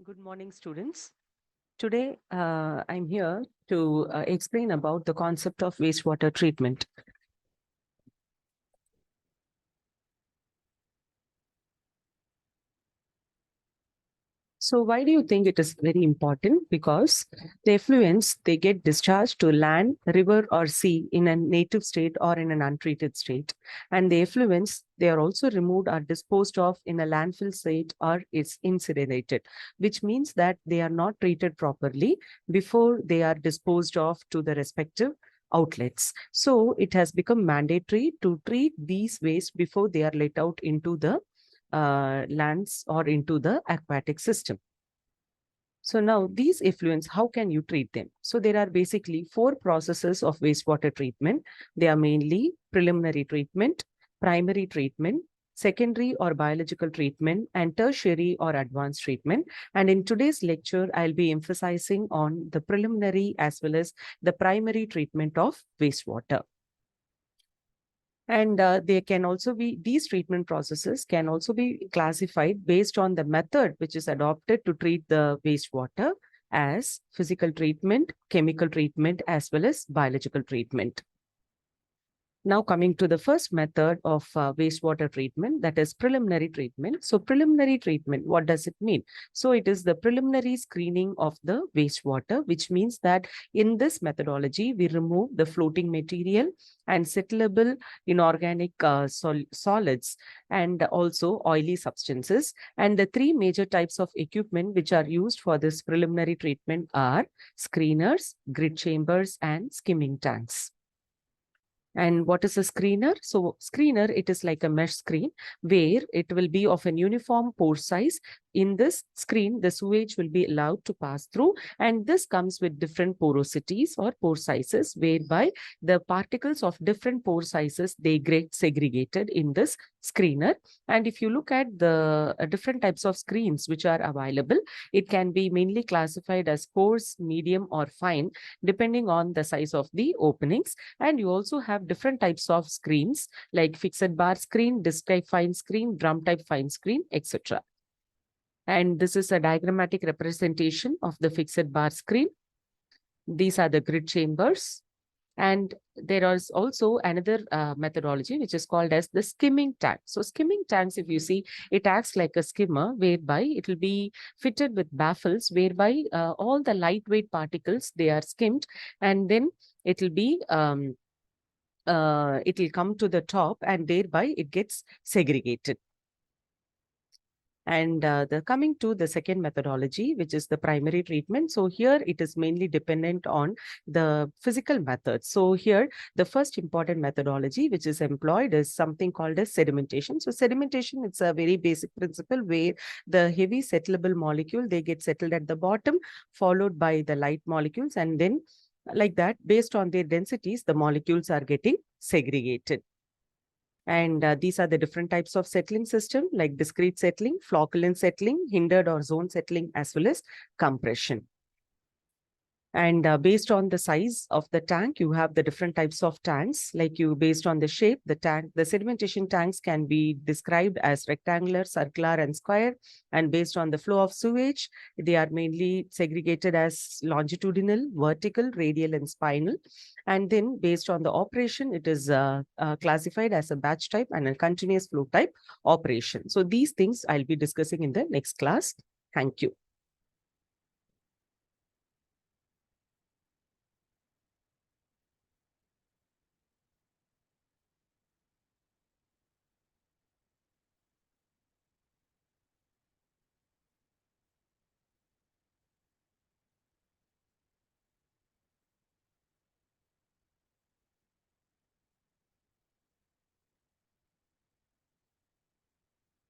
Good morning, students. Today, I'm here to explain about the concept of wastewater treatment. So why do you think it is very important? Because the effluents, they get discharged to land, river or sea in a native state or in an untreated state. And the effluents, they are also removed or disposed of in a landfill state or is incinerated, which means that they are not treated properly before they are disposed of to the respective outlets. So it has become mandatory to treat these waste before they are let out into the lands or into the aquatic system. So now these effluents, how can you treat them? So there are basically four processes of wastewater treatment. They are mainly preliminary treatment, primary treatment, secondary or biological treatment, and tertiary or advanced treatment. And in today's lecture, I'll be emphasizing on the preliminary as well as the primary treatment of wastewater. And they can also be, these treatment processes can also be classified based on the method which is adopted to treat the wastewater as physical treatment, chemical treatment, as well as biological treatment. Now coming to the first method of wastewater treatment, that is preliminary treatment. So preliminary treatment, what does it mean? So it is the preliminary screening of the wastewater, which means that in this methodology, we remove the floating material and settlable inorganic solids and also oily substances. And the three major types of equipment which are used for this preliminary treatment are screeners, grid chambers, and skimming tanks. And what is a screener? So screener, it is like a mesh screen where it will be of an uniform pore size. In this screen, the sewage will be allowed to pass through, and this comes with different porosities or pore sizes, whereby the particles of different pore sizes, they get segregated in this screener. And if you look at the different types of screens which are available, it can be mainly classified as coarse, medium, or fine, depending on the size of the openings. And you also have different types of screens like fixed bar screen, disc type fine screen, drum type fine screen, etc. And this is a diagrammatic representation of the fixed bar screen. These are the grid chambers. And there is also another methodology which is called as the skimming tank. So skimming tanks, if you see, it acts like a skimmer whereby it will be fitted with baffles whereby all the lightweight particles, they are skimmed, and then it will be it will come to the top and thereby it gets segregated. And the coming to the second methodology, which is the primary treatment. So here it is mainly dependent on the physical methods. So here the first important methodology which is employed is something called as sedimentation. So sedimentation, it's a very basic principle where the heavy settlable molecule, they get settled at the bottom, followed by the light molecules, and then like that, based on their densities, the molecules are getting segregated. And these are the different types of settling system like discrete settling, flocculant settling, hindered or zone settling, as well as compression. And based on the size of the tank, you have the different types of tanks. Like you, based on the shape, the sedimentation tanks can be described as rectangular, circular, and square. And based on the flow of sewage, they are mainly segregated as longitudinal, vertical, radial, and spinal. And then based on the operation, it is classified as a batch type and a continuous flow type operation. So these things I'll be discussing in the next class. Thank you.